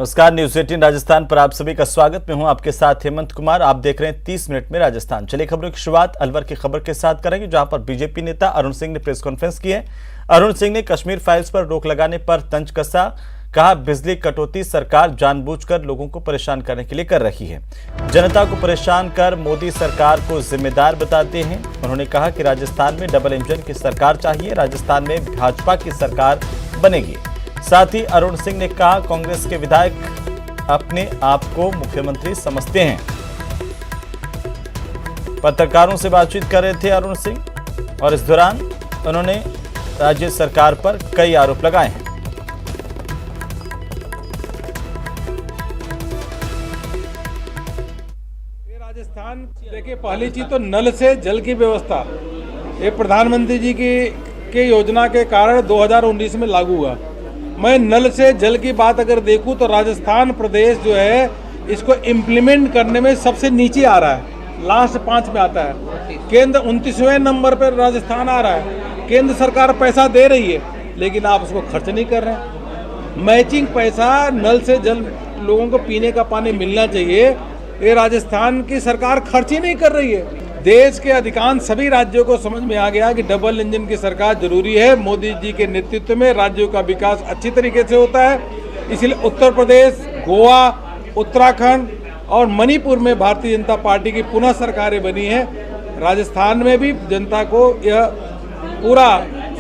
नमस्कार, न्यूज 18 राजस्थान पर आप सभी का स्वागत। मैं हूं आपके साथ हेमंत कुमार। आप देख रहे हैं 30 मिनट में राजस्थान। चलिए खबरों की शुरुआत अलवर की खबर के साथ करेंगे, जहां पर बीजेपी नेता अरुण सिंह ने प्रेस कॉन्फ्रेंस की है। अरुण सिंह ने कश्मीर फाइल्स पर रोक लगाने पर तंज कसा। कहा, बिजली कटौती सरकार जानबूझकर लोगों को परेशान करने के लिए कर रही है। जनता को परेशान कर मोदी सरकार को जिम्मेदार बताते हैं। उन्होंने कहा कि राजस्थान में डबल इंजन की सरकार चाहिए, राजस्थान में भाजपा की सरकार बनेगी। साथ ही अरुण सिंह ने कहा, कांग्रेस के विधायक अपने आप को मुख्यमंत्री समझते हैं। पत्रकारों से बातचीत कर रहे थे अरुण सिंह और इस दौरान उन्होंने राज्य सरकार पर कई आरोप लगाए हैं। राजस्थान देखिए, पहली चीज तो नल से जल की व्यवस्था ये प्रधानमंत्री जी की योजना के कारण 2019 में लागू हुआ। मैं नल से जल की बात अगर देखूं तो राजस्थान प्रदेश जो है इसको इम्प्लीमेंट करने में सबसे नीचे आ रहा है, लास्ट 5 में आता है। केंद्र 29वें नंबर पर राजस्थान आ रहा है। केंद्र सरकार पैसा दे रही है लेकिन आप उसको खर्च नहीं कर रहे हैं। मैचिंग पैसा नल से जल लोगों को पीने का पानी मिलना चाहिए, ये राजस्थान की सरकार खर्च ही नहीं कर रही है। देश के अधिकांश सभी राज्यों को समझ में आ गया कि डबल इंजन की सरकार जरूरी है। मोदी जी के नेतृत्व में राज्यों का विकास अच्छी तरीके से होता है। इसलिए उत्तर प्रदेश, गोवा, उत्तराखंड और मणिपुर में भारतीय जनता पार्टी की पुनः सरकारें बनी है। राजस्थान में भी जनता को यह पूरा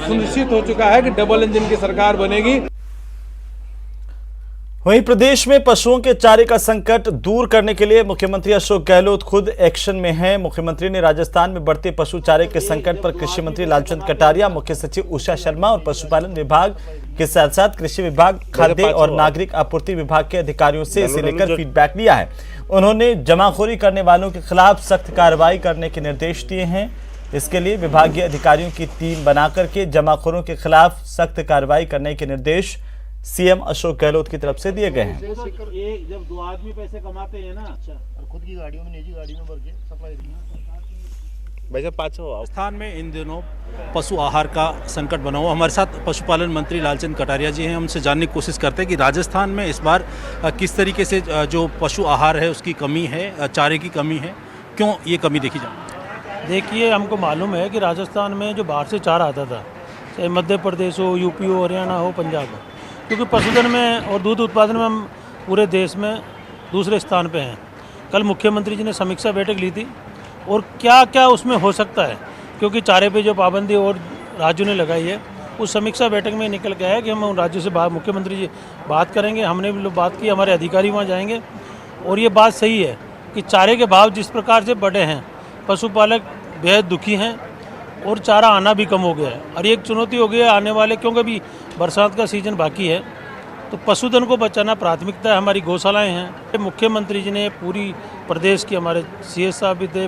सुनिश्चित हो चुका है कि डबल इंजन की सरकार बनेगी। वहीं प्रदेश में पशुओं के चारे का संकट दूर करने के लिए मुख्यमंत्री अशोक गहलोत खुद एक्शन में हैं। मुख्यमंत्री ने राजस्थान में बढ़ते पशु चारे के संकट पर कृषि मंत्री लालचंद कटारिया, मुख्य सचिव उषा शर्मा और पशुपालन विभाग के साथ साथ कृषि विभाग, खाद्य और नागरिक आपूर्ति विभाग के अधिकारियों से इसे लेकर फीडबैक लिया है। उन्होंने जमाखोरी करने वालों के खिलाफ सख्त कार्रवाई करने के निर्देश दिए हैं। इसके लिए विभागीय अधिकारियों की टीम बनाकर के जमाखोरों के खिलाफ सख्त कार्रवाई करने के निर्देश सीएम अशोक गहलोत की तरफ से दिए गए हैं। जब 2 आदमी पैसे कमाते हैं ना, और खुद की गाड़ियों में, निजी गाड़ियों में भर के सप्लाई राजस्थान में इन दिनों पशु आहार का संकट बना हुआ। हमारे साथ पशुपालन मंत्री लालचंद कटारिया जी हैं। हमसे जानने की कोशिश करते हैं कि राजस्थान में इस बार किस तरीके से जो पशु आहार है उसकी कमी है, चारे की कमी है, क्यों ये कमी देखी जाए? देखिए, हमको मालूम है कि राजस्थान में जो बाहर से चारा आता था, चाहे मध्य प्रदेश हो, यूपी हो, हरियाणा हो, पंजाब हो, क्योंकि पशुधन में और दूध उत्पादन में हम पूरे देश में दूसरे स्थान पे हैं। कल मुख्यमंत्री जी ने समीक्षा बैठक ली थी और क्या क्या उसमें हो सकता है, क्योंकि चारे पे जो पाबंदी और राज्यों ने लगाई है, उस समीक्षा बैठक में निकल के आया कि हम राज्यों से मुख्यमंत्री जी बात करेंगे। हमने भी बात की, हमारे अधिकारी वहाँ जाएंगे और ये बात सही है कि चारे के भाव जिस प्रकार से बढ़े हैं, पशुपालक बेहद दुखी हैं और चारा आना भी कम हो गया है। और एक चुनौती हो गई है आने वाले, क्योंकि अभी बरसात का सीजन बाकी है, तो पशुधन को बचाना प्राथमिकता है। हमारी गौशालाएं हैं। मुख्यमंत्री जी ने पूरी प्रदेश की, हमारे सीएस साहब भी थे,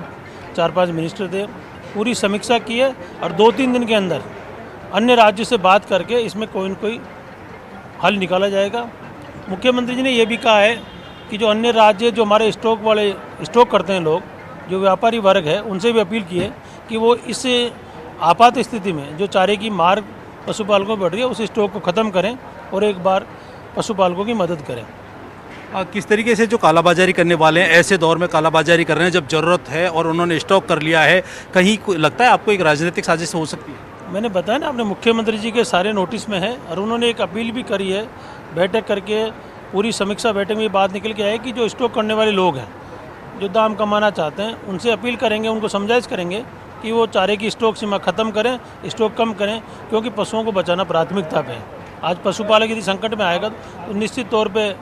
4-5 मिनिस्टर थे, पूरी समीक्षा की है और 2-3 दिन के अंदर अन्य राज्यों से बात करके इसमें कोई न कोई हल निकाला जाएगा। मुख्यमंत्री जी ने यह भी कहा है कि जो अन्य राज्य जो हमारे स्टॉक करते हैं लोग, जो व्यापारी वर्ग है, उनसे भी अपील की है कि वो इस आपात स्थिति में जो चारे की मार पशुपालकों पर बढ़ रही है, उस स्टॉक को ख़त्म करें और एक बार पशुपालकों की मदद करें। किस तरीके से जो कालाबाजारी करने वाले हैं, ऐसे दौर में कालाबाजारी कर रहे हैं जब ज़रूरत है और उन्होंने स्टॉक कर लिया है, कहीं लगता है आपको एक राजनीतिक साजिश हो सकती है? मैंने बताया ना, अपने मुख्यमंत्री जी के सारे नोटिस में है और उन्होंने एक अपील भी करी है। बैठक करके पूरी समीक्षा बैठक में बात निकल के आई कि जो स्टॉक करने वाले लोग हैं, जो दाम कमाना चाहते हैं, उनसे अपील करेंगे, उनको समझाइश करेंगे कि वो चारे की स्टॉक सीमा ख़त्म करें, स्टॉक कम करें, क्योंकि पशुओं को बचाना प्राथमिकता पे है। आज पशुपालक यदि संकट में आएगा तो निश्चित तौर पे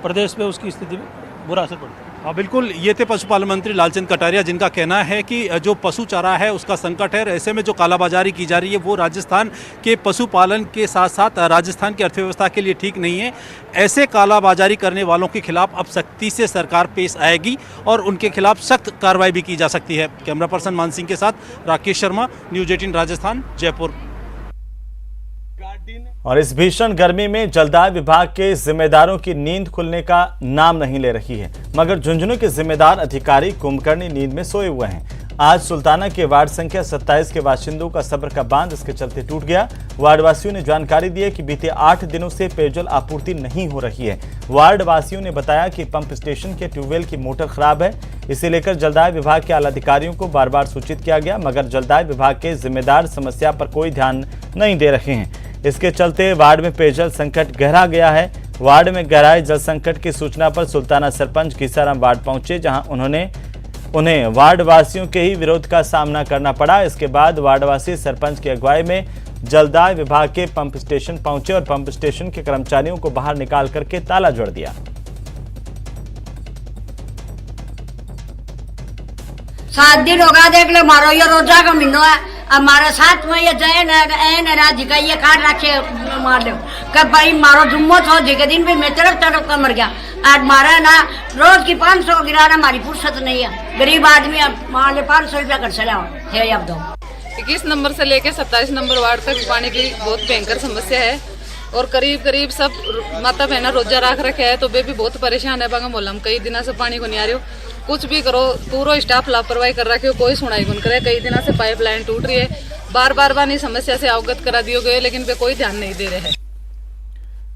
प्रदेश पे उसकी स्थिति में बुरा असर पड़ता है। हाँ बिल्कुल, ये थे पशुपालन मंत्री लालचंद कटारिया, जिनका कहना है कि जो पशु चारा है उसका संकट है। ऐसे में जो कालाबाजारी की जा रही है वो राजस्थान के पशुपालन के साथ साथ राजस्थान की अर्थव्यवस्था के लिए ठीक नहीं है। ऐसे कालाबाजारी करने वालों के खिलाफ अब सख्ती से सरकार पेश आएगी और उनके खिलाफ सख्त कार्रवाई भी की जा सकती है। कैमरा पर्सन मान सिंह के साथ राकेश शर्मा, न्यूज 18 राजस्थान, जयपुर। और इस भीषण गर्मी में जलदाय विभाग के जिम्मेदारों की नींद खुलने का नाम नहीं ले रही है, मगर झुंझुनू के जिम्मेदार अधिकारी कुंभकर्णी नींद में सोए हुए हैं। आज सुल्ताना के वार्ड संख्या 27 के बाशिंदों का सब्र का बांध इसके चलते टूट गया। वार्ड वासियों ने जानकारी दी है कि बीते 8 दिनों से पेयजल आपूर्ति नहीं हो रही है। वार्ड वासियों ने बताया कि पंप स्टेशन के ट्यूबवेल की मोटर खराब है। इसे लेकर जलदाय विभाग के आला अधिकारियों को बार बार सूचित किया गया, मगर जलदाय विभाग के जिम्मेदार समस्या पर कोई ध्यान नहीं दे रहे हैं। इसके चलते वार्ड में पेयजल संकट गहरा गया है। वार्ड में गहराए जल संकट की सूचना पर सुल्ताना सरपंच घीसाराम वार्ड पहुंचे, जहां उन्हें वार्ड वासियों के ही विरोध का सामना करना पड़ा। इसके बाद वार्डवासी सरपंच की अगुवाई में जलदाय विभाग के पंप स्टेशन पहुंचे और पंप स्टेशन के कर्मचारियों को बाहर निकाल करके ताला जोड़ दिया। 7 दिन होगा, देख लो मारो ये रोजा का महीनो है। हमारे साथ में ये जैन राजी का ये कार्ड रखे मार लो कब भाई मारो जुम्मो सो जी के दिन भी मैं तड़प का मर गया। आज मारा ना रोज की 500 गिराना हमारी फुर्सत नहीं है। गरीब आदमी मान ले 500 रुपया कर चला है। अब दो 21 नंबर से लेकर 27 नंबर वार्ड तक पानी की बहुत भयंकर समस्या है और करीब सब माता बहना रोजा रख रखे है, तो वे भी बहुत परेशान है। बागा मोहल्ला में कई दिनों से पानी को नहीं आ रही हो, कुछ भी करो पूरा स्टाफ लापरवाही कर रखे हो, कोई सुनाई कौन करे। कई दिनों से पाइपलाइन टूट रही है, बार इस समस्या से अवगत करा दिए गए, लेकिन वे कोई ध्यान नहीं दे रहे हैं।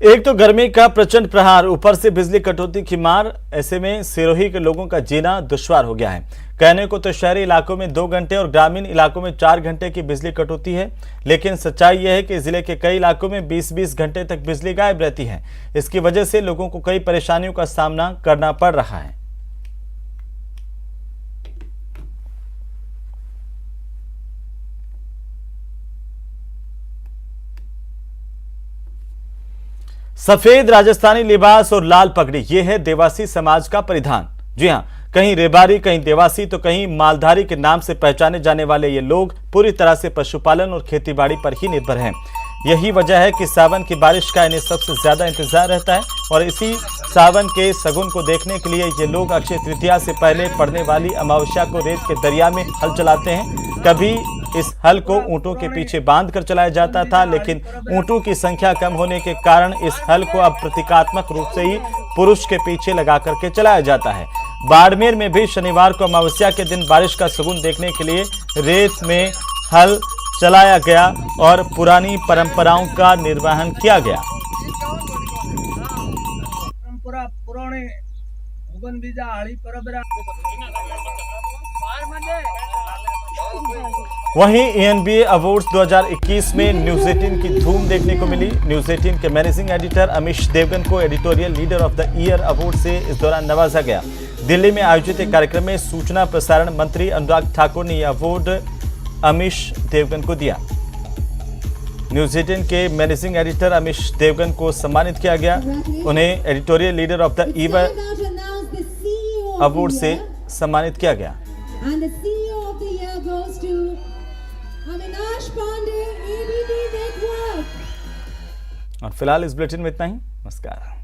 एक तो गर्मी का प्रचंड प्रहार, ऊपर से बिजली कटौती की मार। ऐसे में सिरोही के लोगों का जीना दुश्वार हो गया है। कहने को तो शहरी इलाकों में 2 घंटे और ग्रामीण इलाकों में 4 घंटे की बिजली कटौती है, लेकिन सच्चाई यह है कि जिले के कई इलाकों में 20-20 घंटे तक बिजली गायब रहती है। इसकी वजह से लोगों को कई परेशानियों का सामना करना पड़ रहा है। सफेद राजस्थानी लिबास और लाल पगड़ी, यह है देवासी समाज का परिधान। जी हां, कहीं रेबारी, कहीं देवासी तो कहीं मालधारी के नाम से पहचाने जाने वाले ये लोग पूरी तरह से पशुपालन और खेतीबाड़ी पर ही निर्भर हैं। यही वजह है कि सावन की बारिश का इन्हें सबसे ज्यादा इंतजार रहता है और इसी सावन के सगुन को देखने के लिए ये लोग अक्षय तृतीया से पहले पड़ने वाली अमावस्या को रेत के दरिया में हल चलाते हैं। कभी इस हल को ऊंटों के पीछे बांध कर चलाया जाता था, लेकिन ऊंटों की संख्या कम होने के कारण इस हल को अब प्रतीकात्मक रूप से ही पुरुष के पीछे लगा करके चलाया जाता है। बाड़मेर में भी शनिवार को अमावस्या के दिन बारिश का सगुन देखने के लिए रेत में हल चलाया गया और पुरानी परंपराओं का निर्वहन किया गया। वहीं ENBA अवार्ड्स 2021 में न्यूज 18 की धूम देखने को मिली। न्यूज 18 के मैनेजिंग एडिटर अमिश देवगन को editorial leader of the year award से इस दौरान नवाजा गया। दिल्ली में आयोजित एक कार्यक्रम में सूचना प्रसारण मंत्री अनुराग ठाकुर ने यह अवार्ड अमिश देवगन को दिया। न्यूज 18 के मैनेजिंग एडिटर अमिश देवगन को सम्मानित किया गया। उन्हें editorial leader of the year award से सम्मानित किया गया। And the CEO of the year goes to Avinash Pandey, ABP Network. और फिलहाल इस बुलेटिन में इतना ही। नमस्कार।